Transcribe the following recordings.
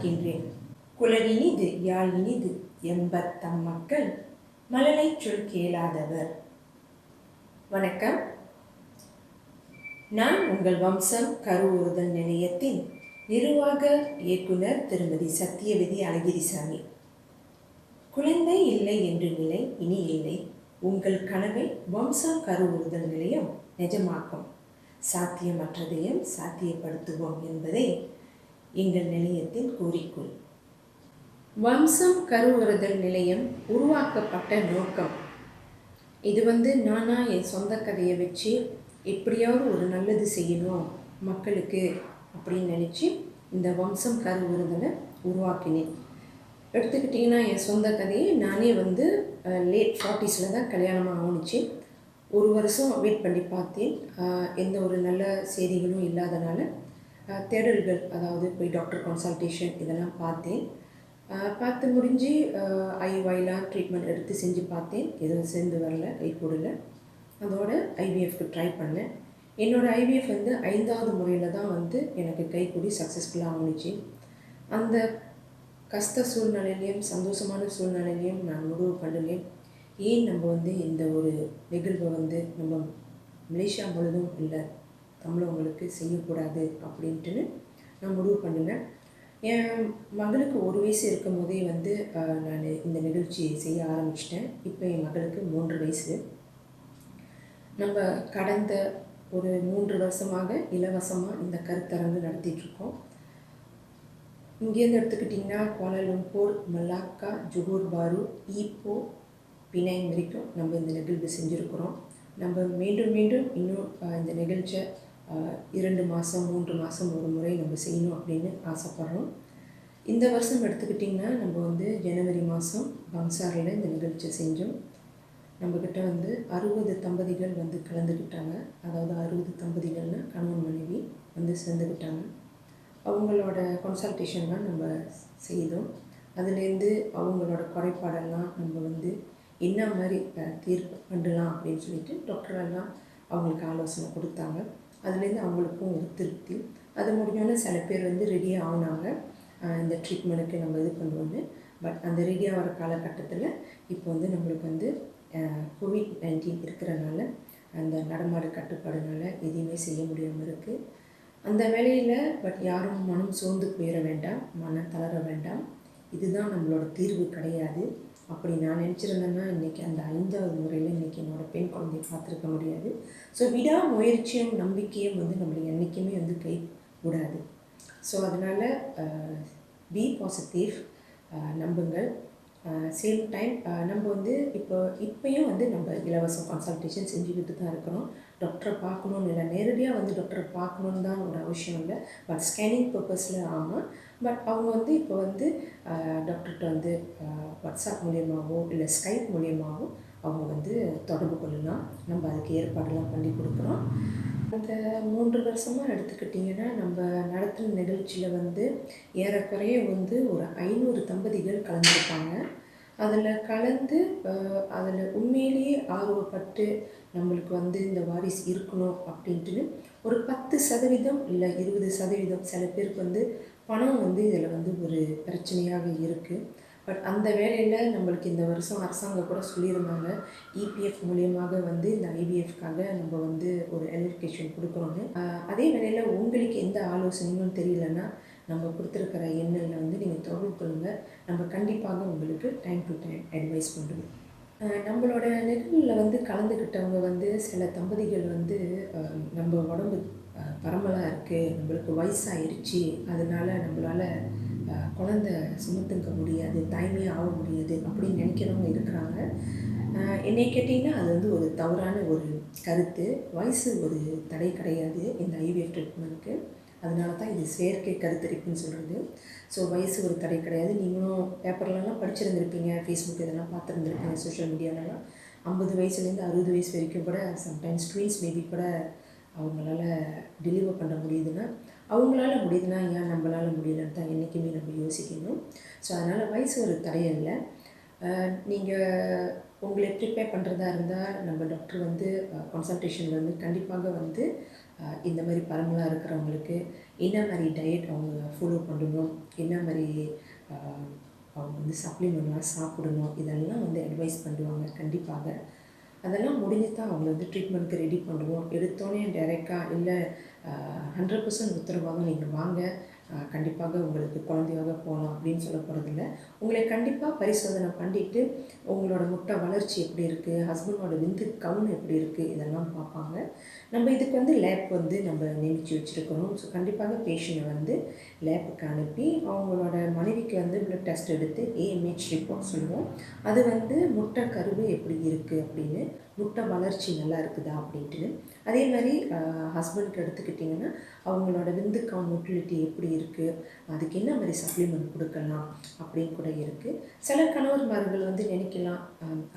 மணக்கின்றேன். குழலினிது யாழினிது எம்பத்தம் மக்கள் மழலைச் சொல் கேளாதவர். வணக்கம். நான் உங்கள் வம்சம் கருவுறுதல் நிலையத்தின் நிர்வாக இயக்குனர் திருமதி சத்தியவதி அழகிரிசாமி. குழந்தை இல்லை என்று நிலை இனி இல்லை. உங்கள் கனவை வம்சம் கருவுறுதல் நிலையம் நிஜமாக்கும். சாத்தியமற்றதையும் சாத்தியப்படுத்துவோம் என்பதே எங்கள் நிலையத்தின் குறிக்கோள். வம்சம் கருவுறுதல் நிலையம் உருவாக்கப்பட்ட நோக்கம் இது நானா என் சொந்த கதையை வச்சு எப்படியாவது ஒரு நல்லது செய்யணும் மக்களுக்கு அப்படின்னு நினச்சி இந்த வம்சம் கருவுறுதலை உருவாக்கினேன். எடுத்துக்கிட்டிங்கன்னா என் சொந்த கதையை நானே லேட் 40s தான் கல்யாணமாக ஆணுச்சு. ஒரு வருஷம் வெயிட் பண்ணி பார்த்தேன். எந்த ஒரு நல்ல செய்திகளும் இல்லாதனால தேடல்கள், அதாவது போய் டாக்டர் கன்சல்டேஷன் இதெல்லாம் பார்த்தேன். பார்த்து முடிஞ்சு ஐவாய்லாம் ட்ரீட்மெண்ட் எடுத்து செஞ்சு பார்த்தேன். எதுவும் சேர்ந்து வரல, கை கூடல. அதோட ஐவிஎஃப்க்கு ட்ரை பண்ணேன். என்னோடய ஐவிஎஃப் 5வது முறையில் தான் எனக்கு கை கூடி சக்ஸஸ்ஃபுல்லாக ஆணுச்சு. அந்த கஷ்ட சூழ்நிலையிலையும் சந்தோஷமான சூழ்நிலையிலையும் நான் முடிவு பண்ணுவேன், ஏன் நம்ம இந்த ஒரு நிகழ்வை நம்ம மலேசியா முழுதும் இல்லை தமிழவங்களுக்கு செய்யக்கூடாது அப்படின்ட்டுன்னு நான் முடிவு பண்ணினேன். என் மகளுக்கு 1 வயசு இருக்கும் போதே நான் இந்த நிகழ்ச்சி செய்ய ஆரம்பிச்சிட்டேன். இப்போ என் மகளுக்கு 3 வயசு. நம்ம கடந்த ஒரு 3 வருஷமாக இலவசமாக இந்த கருத்தரங்கு நடத்திட்டுருக்கோம். இங்கேருந்து எடுத்துக்கிட்டிங்கன்னா கோலாலம்பூர், மலாக்கா, ஜோஹர் பாரு, ஈப்போ, பினாங் வரைக்கும் நம்ம இந்த நிகழ்வு செஞ்சுருக்கிறோம். நம்ம மீண்டும் மீண்டும் இன்னும் இந்த நிகழ்ச்சியை 2 மாதம் 3 மாதம் ஒரு முறை நம்ம செய்யணும் அப்படின்னு ஆசைப்பட்றோம். இந்த வருஷம் எடுத்துக்கிட்டிங்கன்னா நம்ம ஜனவரி மாதம் பங்சாரில் இந்த நிகழ்ச்சியை செஞ்சோம். நம்மக்கிட்ட 60 தம்பதிகள் கலந்துக்கிட்டாங்க. அதாவது 60 தம்பதிகள்னால் கணவன் மனைவி சேர்ந்துக்கிட்டாங்க. அவங்களோட கன்சல்டேஷன்லாம் நம்ம செய்தோம். அதுலேருந்து அவங்களோட குறைபாடெல்லாம் நம்ம என்ன மாதிரி தீர்ப்பு பண்ணலாம் அப்படின்னு சொல்லிட்டு டாக்டரெல்லாம் அவங்களுக்கு ஆலோசனை கொடுத்தாங்க. அதுலேருந்து அவங்களுக்கும் ஒரு திருப்தி. அது முடிஞ்சோன்னே சில பேர் ரெடியாக ஆனாங்க இந்த ட்ரீட்மெண்ட்டுக்கு நம்ம இது பண்ணுவோன்னு. பட் அந்த ரெடியாக வர காலகட்டத்தில் இப்போ நம்மளுக்கு COVID-19 இருக்கிறனால அந்த நடமாடு கட்டுப்பாடுனால எதுவுமே செய்ய முடியாமல் இருக்குது. அந்த வேலையில் யாரும் மனம் சோர்ந்து போயிட வேண்டாம், மனம் தளர வேண்டாம். இதுதான் நம்மளோட தீர்வு கிடையாது. அப்படி நான் நினச்சிருந்தேன்னா இன்றைக்கி அந்த 5வது முறையில் இன்றைக்கி என்னோடய பெண் குழந்தையை பார்த்துருக்க முடியாது. ஸோ விடாமுயற்சியும் நம்பிக்கையும் நம்மளை என்றைக்குமே கை விடாது. ஸோ அதனால் பி பாசிட்டிவ், நம்புங்கள். சேம் டைம் நம்ம இப்போயும் நம்ம இலவச கன்சல்டேஷன் செஞ்சுக்கிட்டு தான் இருக்கிறோம். டாக்டரை பார்க்கணுன்னு இல்லை, நேரடியாக டாக்டரை பார்க்கணுன்னு தான் ஒரு அவசியம் இல்லை. பட் ஸ்கேனிங் பர்பஸில் ஆமாம். பட் அவங்க இப்போ டாக்டர்கிட்ட வாட்ஸ்அப் மூலியமாகவோ இல்லை ஸ்கைப் மூலியமாகவோ அவங்க தொடர்பு கொள்ளலாம். நம்ம அதுக்கு ஏற்பாடெல்லாம் பண்ணி கொடுக்குறோம். அந்த 3 வருஷமாக எடுத்துக்கிட்டிங்கன்னா நம்ம நடத்துகிற நிகழ்ச்சியில் ஏறக்குறைய ஒரு 500 தம்பதிகள் கலந்துருப்பாங்க. அதில் கலந்து அதில் உண்மையிலேயே ஆர்வப்பட்டு நம்மளுக்கு இந்த வாரிசு இருக்கணும் அப்படின்ட்டுன்னு ஒரு 10% இல்லை 20% சில பேருக்கு பணம் இதில் ஒரு பிரச்சனையாக இருக்குது. பட் அந்த வேலையில் நம்மளுக்கு இந்த வருஷம் அரசாங்கம் கூட சொல்லியிருந்தாங்க, இபிஎஃப் மூலியமாக இந்த ஐவிஎஃப்காக நம்ம ஒரு எஜுகேஷன் கொடுக்குறோன்னு. அதே வேலையில் உங்களுக்கு எந்த ஆலோசனையும் தெரியலன்னா நம்ம கொடுத்துருக்கிற எண்ணில் நீங்கள் தொடர்பு கொள்ளுங்கள். நம்ம கண்டிப்பாக உங்களுக்கு டைம் டு டைம் அட்வைஸ் பண்ணுவோம். நம்மளோட நிகழ்வில் கலந்துக்கிட்டவங்க சில தம்பதிகள் நம்ம உடம்பு பரமலாக இருக்குது, நம்மளுக்கு வயசாகிடுச்சு, அதனால் நம்மளால் குழந்தை சுமத்துக்க முடியாது, தாய்மையாக ஆக முடியாது அப்படின்னு நினைக்கிறவங்க இருக்கிறாங்க. என்னை கேட்டிங்கன்னா அது ஒரு தவறான ஒரு கருத்து. வயசு ஒரு தடை கிடையாது இந்த ஐவிஎஃப் ட்ரீட்மெண்ட்டுக்கு. அதனால தான் இது செயற்கை கருத்தரிப்புன்னு சொல்கிறது. ஸோ வயசு ஒரு தடை கிடையாது. நீங்களும் பேப்பர்லலாம் படிச்சிருந்துருப்பீங்க, ஃபேஸ்புக் இதெல்லாம் பார்த்துருந்துருப்பீங்க, சோஷியல் மீடியாலலாம் 50 வயசுலேருந்து 60 வயசு வரைக்கும் கூட சம்டைம்ஸ் ட்வின்ஸ் பேபி கூட அவங்களால டெலிவர் பண்ண முடியுதுன்னா, அவங்களால முடியுதுன்னா ஏன் நம்மளால் முடியலன்னு தான் என்றைக்குமே நம்ம யோசிக்கணும். ஸோ அதனால் வயசு ஒரு தடை இல்லை. நீங்கள் உங்களை ப்ரிப்பேர் பண்ணுறதா இருந்தால் நம்ம டாக்டர் வந்து கன்சல்டேஷனில் வந்து கண்டிப்பாக வந்து இந்த மாதிரி பரமலாக இருக்கிறவங்களுக்கு என்ன மாதிரி டயட் அவங்க ஃபாலோ பண்ணணும், என்ன மாதிரி அவங்க வந்து சப்ளிமெண்ட்லாம் சாப்பிடணும், இதெல்லாம் வந்து அட்வைஸ் பண்ணுவாங்க கண்டிப்பாக. அதெல்லாம் முடிஞ்சு தான் அவங்கள வந்து ட்ரீட்மெண்ட்டுக்கு ரெடி பண்ணுவோம். எடுத்தோடனே டைரெக்டாக இல்லை 100% உத்தரவாதம் நீங்கள் வாங்க, கண்டிப்பாக உங்களுக்கு குழந்தையாக போகலாம் அப்படின்னு சொல்ல போகிறதில்ல. உங்களை கண்டிப்பாக பரிசோதனை பண்ணிவிட்டு உங்களோட முட்டை வளர்ச்சி எப்படி இருக்குது, ஹஸ்பண்டோட விந்து கவுன் எப்படி இருக்குது, இதெல்லாம் பார்ப்பாங்க. நம்ம இதுக்கு வந்து லேப் வந்து நம்ம நியமித்து வச்சுருக்கிறோம். ஸோ கண்டிப்பாக பேஷண்ட்டை வந்து லேப்புக்கு அனுப்பி அவங்களோட மனைவிக்கு வந்து ப்ளட் டெஸ்ட் எடுத்து ஏஎம்ஹெச் ரிப்போர்ட் சொல்லுவோம். அது வந்து முட்டை கருவு எப்படி இருக்குது அப்படின்னு, முட்டை வளர்ச்சி நல்லா இருக்குதா அப்படின்ட்டு. அதே மாதிரி ஹஸ்பண்டுக்கு எடுத்துக்கிட்டிங்கன்னா அவங்களோட விந்து கவுன் மொட்டிலிட்டி எப்படி இருக்குது, அதுக்கு என்ன மாதிரி சப்ளிமெண்ட் கொடுக்கலாம் அப்படின்னு கூட இருக்குது. சில கணவர்மார்கள் வந்து நினைக்கலாம்,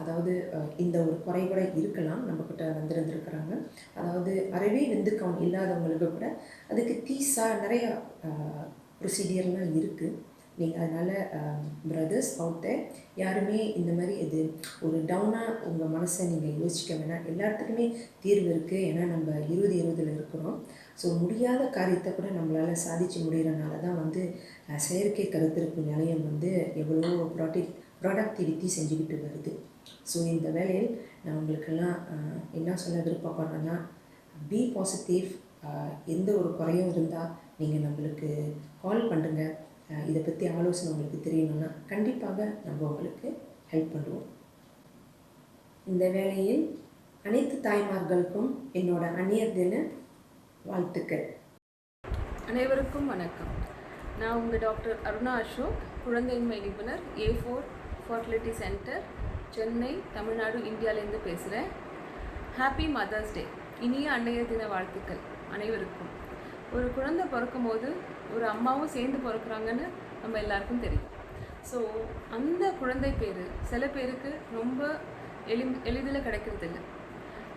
அதாவது இந்த ஒரு குறை கூட இருக்கலாம், நம்மக்கிட்ட வந்திருந்துருக்குறாங்க. அதாவது அறவே விந்து கவுன் இல்லாதவங்களுக்கு கூட அதுக்கு நிறையா ப்ரொசீடியர்லாம் இருக்குது. நீங்கள் அதனால் பிரதர்ஸ் அவுட் யாருமே இந்த மாதிரி இது ஒரு டவுனாக உங்கள் மனசை நீங்கள் யோசிக்க வேணாம். எல்லாத்துக்குமே தீர்வு இருக்குது. ஏன்னா நம்ம 2020 இருக்கிறோம். ஸோ முடியாத காரியத்தை கூட நம்மளால் சாதிச்சு முடிகிறனால தான் வந்து செயற்கை கருத்திருப்பு நிலையம் வந்து எவ்வளோ ப்ராடக்டிவிட்டி செஞ்சுக்கிட்டு வருது. ஸோ இந்த வேளையில் நான் உங்களுக்கெல்லாம் என்ன சொல்ல விருப்பப்படுறேன்னா, பி பாசிட்டிவ். எந்த ஒரு குறையும் இருந்தால் நீங்கள் நம்மளுக்கு கால் பண்ணுங்கள். இதை பற்றி ஆலோசனை உங்களுக்கு தெரியணும்னா கண்டிப்பாக நம்ம உங்களுக்கு ஹெல்ப் பண்ணுவோம். இந்த வேளையில் அனைத்து தாய்மார்களுக்கும் என்னோட அந்நியர் தின வாழ்த்துக்கள். அனைவருக்கும் வணக்கம். நான் உங்கள் டாக்டர் அருணா அசோக், குழந்தையின்மை நிபுணர், A4 fertility centre, Chennai, Tamil Nadu, இந்தியாவிலேருந்து பேசுகிறேன். Happy mother's day. இனிய அன்னையர் தின வாழ்த்துக்கள் அனைவருக்கும். ஒரு குழந்தை பிறக்கும் போது ஒரு அம்மாவும் சேர்ந்து பிறக்கிறாங்கன்னு நம்ம எல்லாருக்கும் தெரியும். ஸோ அந்த குழந்தை பேர் சில பேருக்கு ரொம்ப எளிதில் கிடைக்கிறதில்ல.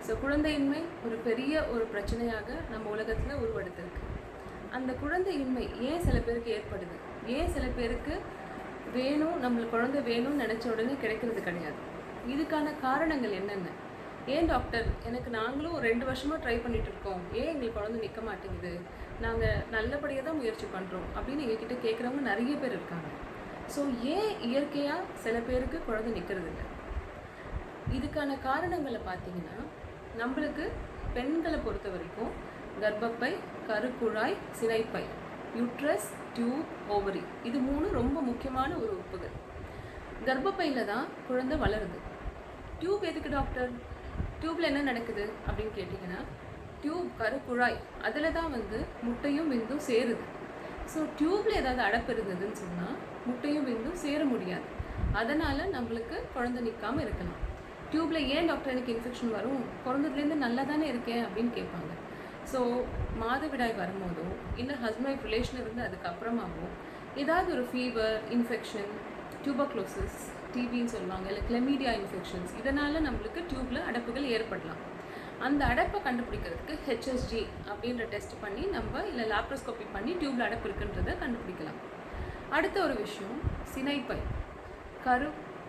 ஸோ குழந்தையின்மை ஒரு பெரிய ஒரு பிரச்சனையாக நம்ம உலகத்தில் உருவெடுத்திருக்கு. அந்த குழந்தையின்மை ஏன் சில பேருக்கு ஏற்படுது, ஏன் சில பேருக்கு நம்மளுக்கு குழந்தை வேணும்னு நினச்ச உடனே கிடைக்கிறது கிடையாது, இதுக்கான காரணங்கள் என்னென்ன? ஏன் டாக்டர் நாங்களும் ஒரு 2 வருஷமாக ட்ரை பண்ணிகிட்டு இருக்கோம், ஏன் எங்களுக்கு குழந்தை நிற்க மாட்டேங்குது, நாங்கள் நல்லபடியாக தான் முயற்சி பண்ணுறோம் அப்படின்னு எங்ககிட்ட கேட்குறவங்க நிறைய பேர் இருக்காங்க. ஸோ ஏன் இயற்கையாக சில பேருக்கு குழந்தை நிற்கிறது இல்லை? இதுக்கான காரணங்களை பார்த்தீங்கன்னா, நம்மளுக்கு பெண்களை பொறுத்த வரைக்கும் கர்ப்பப்பை, கருக்குழாய், சினைப்பை, யூட்ரஸ், டியூப், ஓவரி, இது 3 ரொம்ப முக்கியமான ஒரு உறுப்புகள். கர்ப்பப்பையில் தான் குழந்தை வளருது. டியூப் எதுக்கு டாக்டர்? டியூப்பில் என்ன நடக்குது அப்படின்னு கேட்டிங்கன்னா, டியூப் கருக்குழாய் அதில் தான் வந்து முட்டையும் விந்தும் சேருது. ஸோ டியூப்பில் ஏதாவது அடைப்பு இருந்ததுன்னு சொன்னால் முட்டையும் விந்தும் சேர முடியாது. அதனால் நம்மளுக்கு குழந்தை நிற்காமல் இருக்கலாம். டியூப்பில் ஏன் டாக்டர் எனக்கு இன்ஃபெக்ஷன் வரும், பிறந்ததுலேருந்து நல்லா தானே இருக்கேன் அப்படின்னு கேட்பாங்க. ஸோ மாதவிடாய் வரும்போதோ இல்லை ஹஸ்பண்ட் ஒய்ஃப் ரிலேஷன் இருந்து அதுக்கப்புறமாவோ ஏதாவது ஒரு ஃபீவர், இன்ஃபெக்ஷன், டியூபர்குலோசிஸ், டிபின்னு சொல்லுவாங்க, இல்லை கிளமீடியா இன்ஃபெக்ஷன்ஸ், இதனால் நம்மளுக்கு டியூப்பில் அடைப்புகள் ஏற்படலாம். அந்த அடைப்பை கண்டுபிடிக்கிறதுக்கு ஹெச்எஸ்ஜி அப்படின்ற டெஸ்ட் பண்ணி நம்ம இல்லை லாப்ரோஸ்கோபி பண்ணி டியூப்பில் அடைப்பு இருக்குன்றதை கண்டுபிடிக்கலாம். அடுத்த ஒரு விஷயம் சினைப்பை.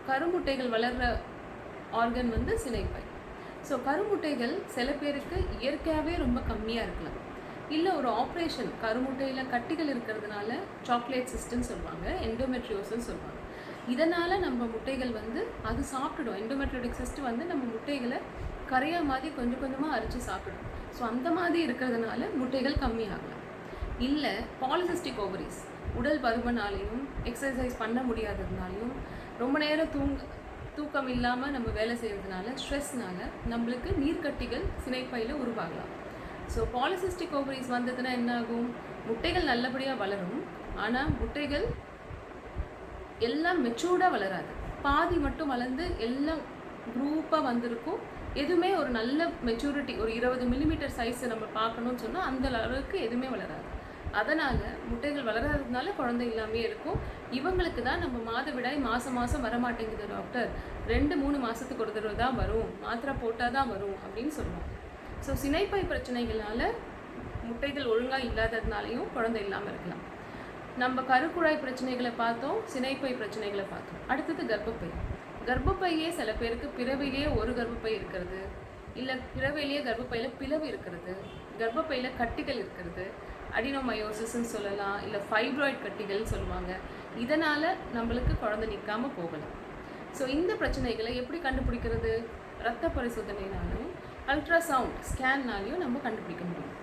கருமுட்டைகள் வளர்கிற ஆர்கன் வந்து சினைப்பை. ஸோ கருமுட்டைகள் சில பேருக்கு இயற்கையாகவே ரொம்ப கம்மியாக இருக்கலாம், இல்லை ஒரு ஆப்ரேஷன் கருமுட்டையில் கட்டிகள் இருக்கிறதுனால சாக்லேட் சிஸ்ட்ன்னு சொல்லுவாங்க, எண்டோமெட்ரியோஸ்ன்னு சொல்லுவாங்க. இதனால் நம்ம முட்டைகள் வந்து அது சாப்பிடும். எண்டோமெட்ரியோடிக் சிஸ்ட் வந்து நம்ம முட்டைகளை கரையா மாதிரி கொஞ்சம் கொஞ்சமாக அரைச்சி சாப்பிடும். ஸோ அந்த மாதிரி இருக்கிறதுனால முட்டைகள் கம்மியாகலாம். இல்லை பாலிசிஸ்டிக் ஓவரிஸ், உடல் பருமனாலையும் எக்ஸசைஸ் பண்ண முடியாததுனாலையும் ரொம்ப நேரம் தூக்கம் இல்லாமல் நம்ம வேலை செய்கிறதுனால ஸ்ட்ரெஸ்னால நம்மளுக்கு நீர்க்கட்டிகள் சினைப்பையில் உருவாகலாம். ஸோ பாலிசிஸ்டிக் ஓவரிஸ் வந்ததுன்னா என்ன ஆகும்? முட்டைகள் நல்லபடியாக வளரும், ஆனால் முட்டைகள் எல்லாம் மெச்சூர்டாக வளராது. பாதி மட்டும் வளர்ந்து எல்லாம் குரூப்பாக வந்திருக்கும். எதுவுமே ஒரு நல்ல மெச்சூரிட்டி, ஒரு 20 மில்லிமீட்டர் சைஸை நம்ம பார்க்கணும்னு சொன்னால் அந்த அளவுக்கு எதுவுமே வளராது. அதனால் முட்டைகள் வளராததுனால குழந்தை இல்லாமே இருக்கும். இவங்களுக்கு தான் நம்ம மாதவிடாய் மாதம் வரமாட்டேங்குது டாக்டர், 2-3 மாதத்துக்கு ஒரு தடவை தான் வரும், மாத்திரை போட்டால் தான் வரும் அப்படின்னு சொல்லுவாங்க. ஸோ சினைப்பை பிரச்சனைகளால் முட்டைகள் ஒழுங்காக இல்லாததுனாலையும் குழந்தை இல்லாமல் இருக்கலாம். நம்ம கருக்குழாய் பிரச்சனைகளை பார்த்தோம், சினைப்பை பிரச்சனைகளை பார்த்தோம். அடுத்தது கர்ப்பப்பை. கர்ப்பப்பையே சில பேருக்கு பிறவிலேயே ஒரு கர்ப்பப்பை இருக்கிறது, இல்லை பிறவிலேயே கர்ப்பப்பையில் பிளவு இருக்கிறது, கர்ப்பப்பையில் கட்டிகள் இருக்கிறது, அடினோமயோசிஸ்ன்னு சொல்லலாம், இல்லை ஃபைப்ராய்ட் கட்டிகள்னு சொல்லுவாங்க. இதனால் நம்மளுக்கு குழந்தை நிற்காமல் போகலாம். ஸோ இந்த பிரச்சனைகளை எப்படி கண்டுபிடிக்கிறது? ரத்த பரிசோதனைனாலும் அல்ட்ராசவுண்ட் ஸ்கேன்னாலையும் நம்ம கண்டுபிடிக்க முடியும்.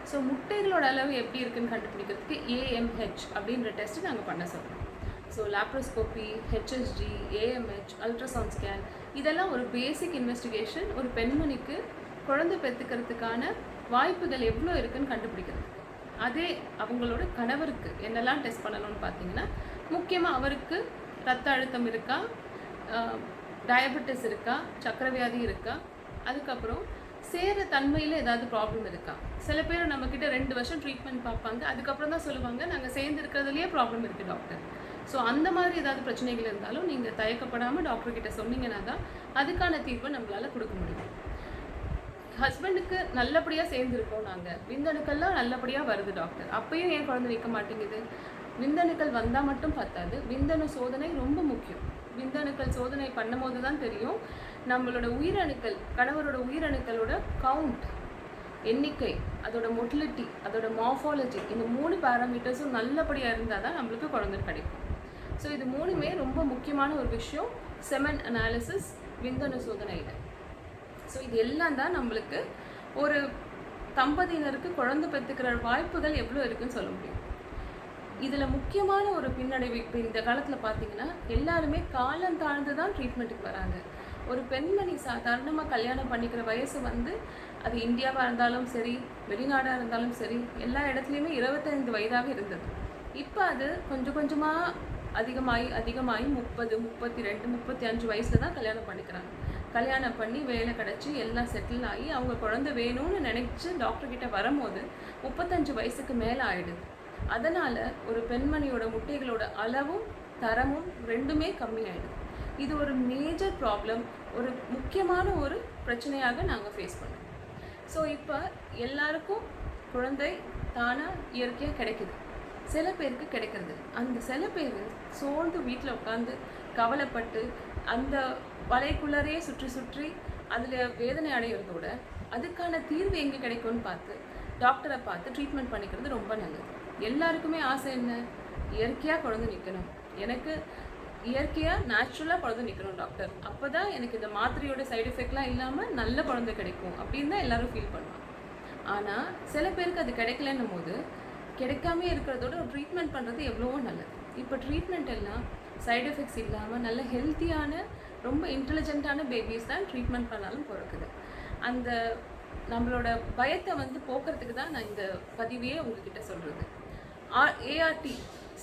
ஸோ முட்டைகளோட அளவு எப்படி இருக்குன்னு கண்டுபிடிக்கிறதுக்கு AMH அப்படின்ற டெஸ்ட்டு நாங்கள் பண்ண சொல்கிறோம். So laparoscopy, HSG, AMH, ultrasound scan இதெல்லாம் ஒரு பேசிக் இன்வெஸ்டிகேஷன். ஒரு பெண்மணிக்கு குழந்தை பெற்றுக்கிறதுக்கான வாய்ப்புகள் எவ்வளோ இருக்குன்னு கண்டுபிடிக்கிறது. அதே அவங்களோட கணவருக்கு என்னெல்லாம் டெஸ்ட் பண்ணணும்னு பார்த்தீங்கன்னா, முக்கியமாக அவருக்கு ரத்த அழுத்தம் இருக்கா, டயபெட்டிஸ் இருக்கா, சக்கரவியாதி இருக்கா, அதுக்கப்புறம் சேர தன்மையில் ஏதாவது ப்ராப்ளம் இருக்கா. சில பேர் நம்மக்கிட்ட 2 வருஷம் ட்ரீட்மெண்ட் பார்ப்பாங்க, அதுக்கப்புறம் தான் சொல்லுவாங்க நாங்கள் சேர்ந்து இருக்கிறதுலையே ப்ராப்ளம் இருக்குது டாக்டர். ஸோ அந்த மாதிரி ஏதாவது பிரச்சனைகள் இருந்தாலும் நீங்கள் தயக்கப்படாமல் டாக்டர்கிட்ட சொன்னீங்கன்னா தான் அதுக்கான தீர்வை நம்மளால் கொடுக்க முடியும். ஹஸ்பண்டுக்கு நல்லபடியாக சேர்ந்துருக்கோம், நாங்கள் விந்தணுக்கள்லாம் நல்லபடியாக வருது டாக்டர், அப்பயும் ஏன் குழந்தை நிற்க மாட்டேங்குது? விந்தணுக்கள் வந்தால் மட்டும் பத்தாது, விந்தணு சோதனை ரொம்ப முக்கியம். விந்தணுக்கள் சோதனை பண்ணும் போது தான் தெரியும் நம்மளோட உயிரணுக்கள், கணவரோட உயிரணுக்களோட கவுண்ட், எண்ணிக்கை, அதோட மொட்டிலிட்டி, அதோட மார்ஃபாலஜி, இந்த 3 பேராமீட்டர்ஸும் நல்லபடியாக இருந்தால் தான் நம்மளுக்கு குழந்தை கிடைக்கும். ஸோ இது 3மே ரொம்ப முக்கியமான ஒரு விஷயம் செமன் அனாலிசிஸ் விந்தணு சோதனையில். ஸோ இது எல்லாம் தான் நம்மளுக்கு ஒரு தம்பதியினருக்கு குழந்தை பெற்றுக்கிற வாய்ப்புகள் எவ்வளோ இருக்குன்னு சொல்ல முடியும். இதில் முக்கியமான ஒரு பின்னடைவு இப்போ இந்த காலத்தில் பார்த்தீங்கன்னா எல்லாருமே காலம் தாழ்ந்து தான் ட்ரீட்மெண்ட்டுக்கு வராங்க. ஒரு பெண்மணி சாதாரணமாக கல்யாணம் பண்ணிக்கிற வயசு அது இந்தியாவாக இருந்தாலும் சரி, வெளிநாடாக இருந்தாலும் சரி, எல்லா இடத்துலையுமே 25 வயதாக இருந்தது. இப்போ அது கொஞ்சம் கொஞ்சமாக அதிகமாகி 30, 32, 35 வயசில் தான் கல்யாணம் பண்ணிக்கிறாங்க. கல்யாணம் பண்ணி வேலை கிடச்சி எல்லாம் செட்டில் ஆகி அவங்க குழந்தை வேணும்னு நினச்சி டாக்டர்கிட்ட வரும்போது 35 வயசுக்கு மேலே ஆகிடுது. அதனால் ஒரு பெண்மணியோட முட்டைகளோட அளவும் தரமும் 2மே கம்மியாயிடுது. இது ஒரு மேஜர் ப்ராப்ளம், ஒரு முக்கியமான ஒரு பிரச்சனையாக நாங்கள் ஃபேஸ் பண்ணோம். ஸோ இப்போ எல்லாருக்கும் குழந்தை தானாக இயற்கையாக கிடைக்குது, சில பேருக்கு கிடைக்கிறது. அந்த சில பேர் சோர்ந்து வீட்டில் உட்காந்து கவலைப்பட்டு அந்த வலைக்குள்ளரே சுற்றி சுற்றி அதில் வேதனை அடைகிறதோட அதுக்கான தீர்வு எங்கே கிடைக்கும்னு பார்த்து டாக்டரை பார்த்து ட்ரீட்மெண்ட் பண்ணிக்கிறது ரொம்ப நல்லது. எல்லாருக்குமே ஆசை என்ன? இயற்கையாக குழந்தை நிற்கணும், எனக்கு இயற்கையாக நேச்சுரலாக குழந்தை நிற்கணும் டாக்டர், அப்போ தான் எனக்கு இந்த மாத்திரையோட சைடு எஃபெக்ட்லாம் இல்லாமல் நல்ல குழந்தை கிடைக்கும் அப்படின்னு தான் எல்லோரும் ஃபீல் பண்ணுவாங்க. ஆனால் சில பேருக்கு அது கிடைக்கலன்னும் போது கிடைக்காமே இருக்கிறதோட ஒரு ட்ரீட்மெண்ட் பண்ணுறது எவ்வளவோ நல்லது. இப்போ ட்ரீட்மெண்ட் எல்லாம் சைடு எஃபெக்ட்ஸ் இல்லாமல் நல்ல ஹெல்த்தியான ரொம்ப இன்டெலிஜென்ட்டான பேபிஸ் தான் ட்ரீட்மெண்ட் பண்ணாலும் பிறக்குது. அந்த நம்மளோட பயத்தை போக்குறதுக்கு தான் நான் இந்த பதிவையே உங்ககிட்ட சொல்கிறது. ART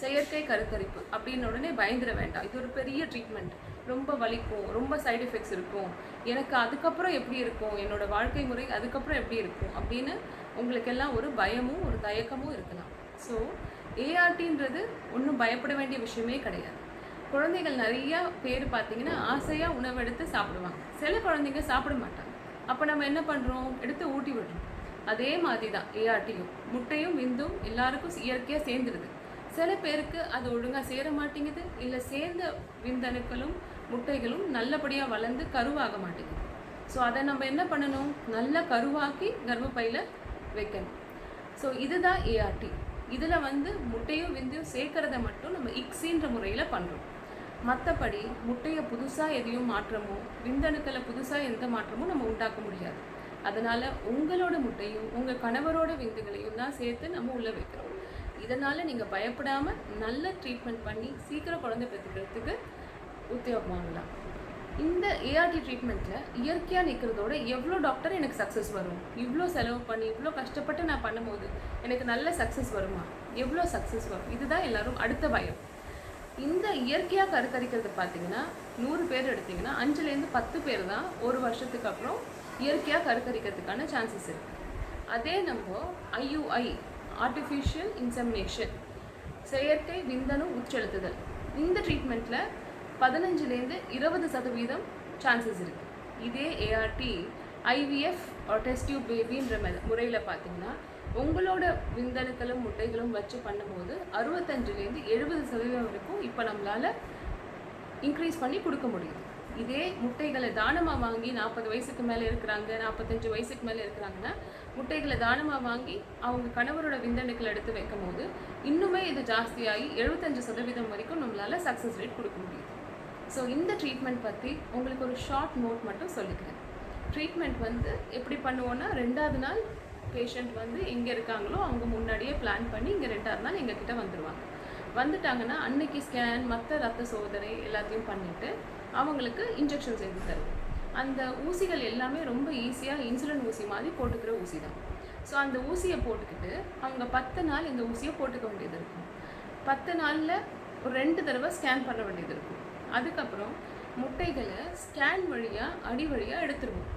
செயற்கை கருத்தரிப்பு அப்படின்னு உடனே பயந்துட வேண்டாம். இது ஒரு பெரிய ட்ரீட்மெண்ட், ரொம்ப வலிக்கும், ரொம்ப சைடு எஃபெக்ட்ஸ் இருக்கும், எனக்கு அதுக்கப்புறம் எப்படி இருக்கும், என்னோடய வாழ்க்கை முறை அதுக்கப்புறம் எப்படி இருக்கும் அப்படின்னு உங்களுக்கெல்லாம் ஒரு பயமும் ஒரு தயக்கமும் இருக்கலாம். ஸோ ARTன்றது ஒன்றும் பயப்பட வேண்டிய விஷயமே கிடையாது. குழந்தைகள் நிறையா பேர் பார்த்திங்கன்னா ஆசையாக உணவெடுத்து சாப்பிடுவாங்க, சில குழந்தைங்க சாப்பிட மாட்டாங்க. அப்போ நம்ம என்ன பண்ணுறோம்? எடுத்து ஊட்டி விடுறோம். அதே மாதிரி தான் ARTயும் முட்டையும் விந்தும் எல்லாருக்கும் இயற்கையாக சேர்ந்துடுது. சில பேருக்கு அது ஒழுங்காக சேர மாட்டேங்குது, இல்லை சேர்ந்த விந்தணுக்களும் முட்டைகளும் நல்லபடியாக வளர்ந்து கருவாக மாட்டேங்குது. ஸோ அதை நம்ம என்ன பண்ணணும்? நல்ல கருவாக்கி கர்ப்பப்பையில் வைக்கணும். ஸோ இதுதான் ART. இதில் முட்டையும் விந்தையும் சேர்க்கறத மட்டும் நம்ம ICSIன்ற முறையில் பண்ணுறோம். மற்றபடி முட்டையை புதுசாக எதையும் மாற்றமோ விந்தணுக்களை புதுசாக எந்த மாற்றமும் நம்ம உண்டாக்க முடியாது. அதனால் உங்களோட முட்டையும் உங்கள் கணவரோட விந்துகளையும் தான் சேர்த்து நம்ம உள்ளே வைக்கிறோம். இதனால் நீங்கள் பயப்படாமல் நல்ல ட்ரீட்மெண்ட் பண்ணி சீக்கிரம் குழந்தை பெற்றுக்கிறதுக்கு உத்தியோகமாகலாம். இந்த ART ட்ரீட்மெண்ட்டில் இயற்கையாக நிற்கிறதோட எவ்வளோ டாக்டர் எனக்கு சக்ஸஸ் வரும், இவ்வளோ செலவு பண்ணி இவ்வளோ கஷ்டப்பட்டு நான் பண்ணும்போது எனக்கு நல்ல சக்ஸஸ் வருமா, எவ்வளோ சக்ஸஸ் வரும், இதுதான் எல்லோரும் அடுத்த பயம். இந்த இயற்கையாக கருத்தரிக்கிறது பார்த்திங்கன்னா 100 பேர் எடுத்திங்கன்னா 5லேருந்து 10 பேர் தான் ஒரு வருஷத்துக்கு அப்புறம் இயற்கையாக கருத்தரிக்கிறதுக்கான சான்சஸ் இருக்குது. அதே நம்ம IUI ஆர்டிஃபிஷியல் இன்செமினேஷன் செயற்கை விந்தணு உட்செலுத்துதல், இந்த ட்ரீட்மெண்ட்டில் 15லேருந்து 20% சான்சஸ் இருக்குது. இதே ART IVF டெஸ்ட் டியூப் பேபின்ற முறையில் பார்த்திங்கன்னா உங்களோட விந்தணுக்களும் முட்டைகளும் வச்சு பண்ணும்போது 65லேருந்து 70% வரைக்கும் இப்போ நம்மளால் இன்க்ரீஸ் பண்ணி கொடுக்க முடியுது. இதே முட்டைகளை தானமாக வாங்கி 40 வயசுக்கு மேலே இருக்கிறாங்க, 45 வயசுக்கு மேலே இருக்கிறாங்கன்னா முட்டைகளை தானமாக வாங்கி அவங்க கணவரோட விந்தணுக்களை எடுத்து வைக்கும் போது இன்னுமே இது ஜாஸ்தியாகி 75% வரைக்கும் நம்மளால் சக்ஸஸ் ரேட் கொடுக்க முடியுது. ஸோ இந்த ட்ரீட்மெண்ட் பற்றி உங்களுக்கு ஒரு ஷார்ட் நோட் மட்டும் சொல்லிக்கிறேன். ட்ரீட்மெண்ட் வந்து எப்படி பண்ணுவோன்னா, 2வது நாள் பேஷண்ட் வந்து எங்கே இருக்காங்களோ அவங்க முன்னாடியே பிளான் பண்ணி இங்கே 2வது நாள் எங்ககிட்ட வந்துடுவாங்க. வந்துட்டாங்கன்னா அன்னைக்கு ஸ்கேன், மற்ற ரத்த சோதனை எல்லாத்தையும் பண்ணிவிட்டு அவங்களுக்கு இன்ஜெக்ஷன் செய்து தருவோம். அந்த ஊசிகள் எல்லாமே ரொம்ப ஈஸியாக இன்சுலின் ஊசி மாதிரி போட்டுக்கிற ஊசி தான். ஸோ அந்த ஊசியை போட்டுக்கிட்டு அவங்க 10 நாள் இந்த ஊசியை போட்டுக்க வேண்டியது இருக்கும். 10 நாளில் ஒரு 2 தடவை ஸ்கேன் பண்ண வேண்டியது இருக்கும். அதுக்கப்புறம் முட்டைகளை ஸ்கேன் வழியாக அடி வழியாக எடுத்துருவோம்.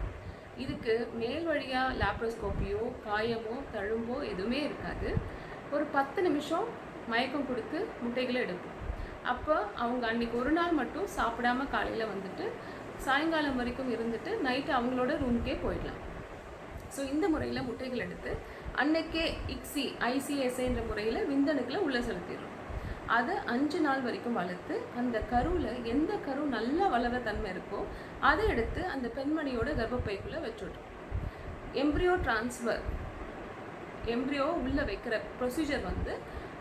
இதுக்கு மேல் வழியாக லேப்ரோஸ்கோப்பியோ காயமோ தழும்போ எதுவுமே இருக்காது. ஒரு 10 நிமிஷம் மயக்கம் கொடுத்து முட்டைகளை எடுப்போம். அப்போ அவங்க அன்றைக்கி ஒரு நாள் மட்டும் சாப்பிடாம காலையில் வந்துட்டு சாயங்காலம் வரைக்கும் இருந்துட்டு நைட்டு அவங்களோட ரூம்க்கே போயிடலாம். ஸோ இந்த முறையில் முட்டைகள் எடுத்து அன்னைக்கே ஐசிஎஸ்ஐன்ற முறையில் விந்தணுக்களை உள்ளே செலுத்திடுறோம். அதை 5 நாள் வரைக்கும் வளர்த்து அந்த கருவில் எந்த கரு நல்லா வளர தன்மை இருக்கோ அதை எடுத்து அந்த பெண்மணியோட கர்ப்பப்பைக்குள்ளே வச்சுட்றோம். எம்ப்ரியோ ட்ரான்ஸ்ஃபர், எம்ப்ரியோ உள்ளே வைக்கிற ப்ரொசீஜர் வந்து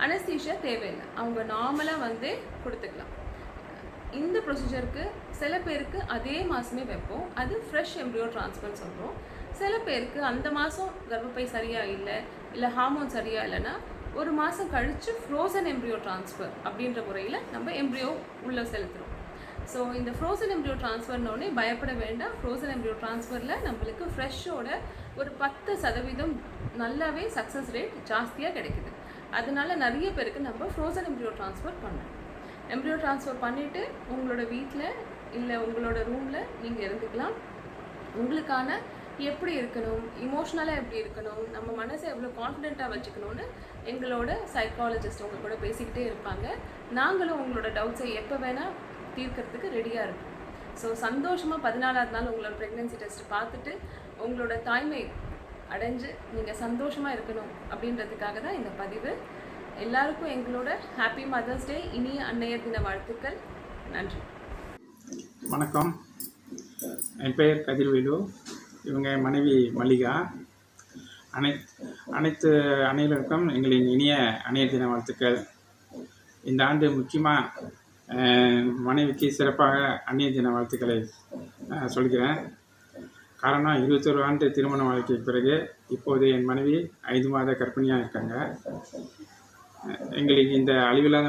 அனஸ்தீஷியா தேவையில்லை, அவங்க நார்மலாக வந்து கொடுத்துக்கலாம். இந்த ப்ரொசீஜருக்கு சில பேருக்கு அதே மாதமே வைப்போம், அது ஃப்ரெஷ் எம்ப்ரியோ ட்ரான்ஸ்ஃபர்னு சொல்கிறோம். சில பேருக்கு அந்த மாதம் கர்ப்பப்பை சரியாக இல்லை ஹார்மோன் சரியாக இல்லைன்னா ஒரு மாதம் கழித்து ஃப்ரோசன் எம்ப்ரியோ ட்ரான்ஸ்ஃபர் அப்படின்ற முறையில் நம்ம எம்ப்ரியோ உள்ளே செலுத்துகிறோம். ஸோ இந்த ஃப்ரோசன் எம்ப்ரியோ ட்ரான்ஸ்ஃபர்னோடனே பயப்பட வேண்டாம். ஃப்ரோசன் எம்ப்ரியோ ட்ரான்ஸ்ஃபரில் நம்மளுக்கு ஃப்ரெஷ்ஷோட ஒரு 10% நல்லாவே சக்ஸஸ் ரேட் ஜாஸ்தியாக கிடைக்குது. அதனால நிறைய பேருக்கு நம்ம ஃப்ரோசன் எம்ப்ரியோ ட்ரான்ஸ்ஃபர் பண்ணோம். எம்ப்ரியோ ட்ரான்ஸ்ஃபர் பண்ணிவிட்டு உங்களோட வீட்டில் இல்லை உங்களோட ரூமில் நீங்கள் இருந்துக்கலாம். உங்களுக்கான எப்படி இருக்கணும், இமோஷ்னலாக எப்படி இருக்கணும், நம்ம மனசை எவ்வளோ கான்ஃபிடென்ட்டாக வச்சுக்கணும்னு எங்களோட சைக்காலஜிஸ்ட் உங்கள் கூட பேசிக்கிட்டே இருப்பாங்க. நாங்களும் உங்களோட டவுட்ஸை எப்போ வேணால் தீர்க்கறதுக்கு ரெடியாக இருக்கும். ஸோ சந்தோஷமாக 14வது நாள் உங்களோட ப்ரெக்னென்சி டெஸ்ட் பார்த்துட்டு உங்களோட தாய்மை அடைஞ்சு நீங்கள் சந்தோஷமாக இருக்கணும் அப்படின்றதுக்காக தான் இந்த பதிவு. எல்லாருக்கும் எங்களோட ஹாப்பி மதர்ஸ் டே, இனிய அன்னையர் தின வாழ்த்துக்கள். நன்றி. வணக்கம், என் பெயர் கதிர்வேலு, இவங்க மனைவி மல்லிகா. அனைத்து அனைவருக்கும் எங்களின் இனிய அன்னையர் தின வாழ்த்துக்கள். இந்த ஆண்டு முக்கியமாக மனைவிக்கு சிறப்பாக அன்னையர் தின வாழ்த்துக்களை சொல்கிறேன். காரணம், 21 ஆண்டு திருமண வாழ்க்கைக்கு பிறகு இப்போது என் மனைவி 5 மாத கர்ப்பிணியாக இருக்காங்க. எங்களுக்கு இந்த அழிவில்லாத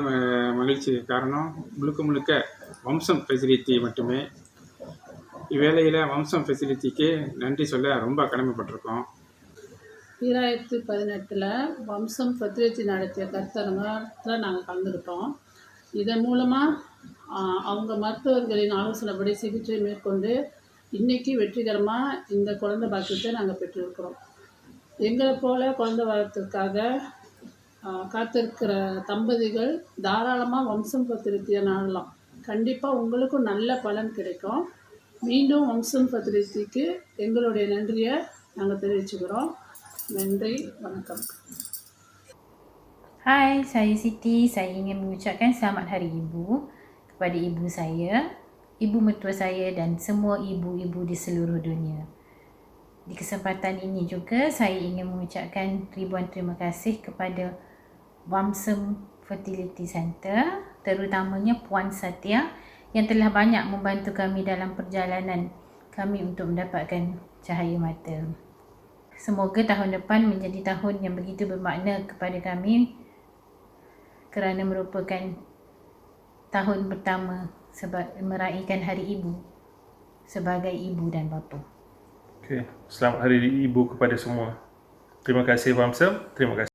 மகிழ்ச்சிக்கு காரணம் முழுக்க வம்சம் ஃபெசிலிட்டி மட்டுமே. இவ்வேளையில் வம்சம் ஃபெசிலிட்டிக்கு நன்றி சொல்ல ரொம்ப கடமைப்பட்டிருக்கோம். 2018 வம்சம் ஃபெசிலிட்டி நடத்திய கருத்தரங்கத்தில் நாங்கள் கலந்துக்கிட்டோம். இதன் மூலமாக அவங்க மருத்துவர்களின் ஆலோசனைப்படி சிகிச்சை மேற்கொண்டு இன்றைக்கி வெற்றிகரமாக இந்த குழந்தை பாக்கியத்தை நாங்கள் பெற்றிருக்கிறோம். எங்களை போல் குழந்தை வளர்த்துக்காக காத்திருக்கிற தம்பதிகள் தாராளமாக வம்சம் ஃபெசிலிட்டியை நாடலாம். கண்டிப்பாக உங்களுக்கும் நல்ல பலன் கிடைக்கும். மீண்டும் வம்சம் ஃபெசிலிட்டிக்கு எங்களுடைய நன்றியை நாங்கள் தெரிவிச்சுக்கிறோம். நன்றி, வணக்கம். Hai, saya Siti. Saya ingin mengucapkan selamat Hari Ibu kepada ibu saya, ibu mertua saya dan semua ibu-ibu di seluruh dunia. Di kesempatan ini juga saya ingin mengucapkan ribuan terima kasih kepada Wamsem Fertility Center, terutamanya Puan Satya yang telah banyak membantu kami dalam perjalanan kami untuk mendapatkan cahaya mata. Semoga tahun depan menjadi tahun yang begitu bermakna kepada kami kerana merupakan tahun pertama meraihkan Hari Ibu sebagai ibu dan bapa. Okey, selamat Hari Ibu kepada semua. Terima kasih Wamsem, terima kasih.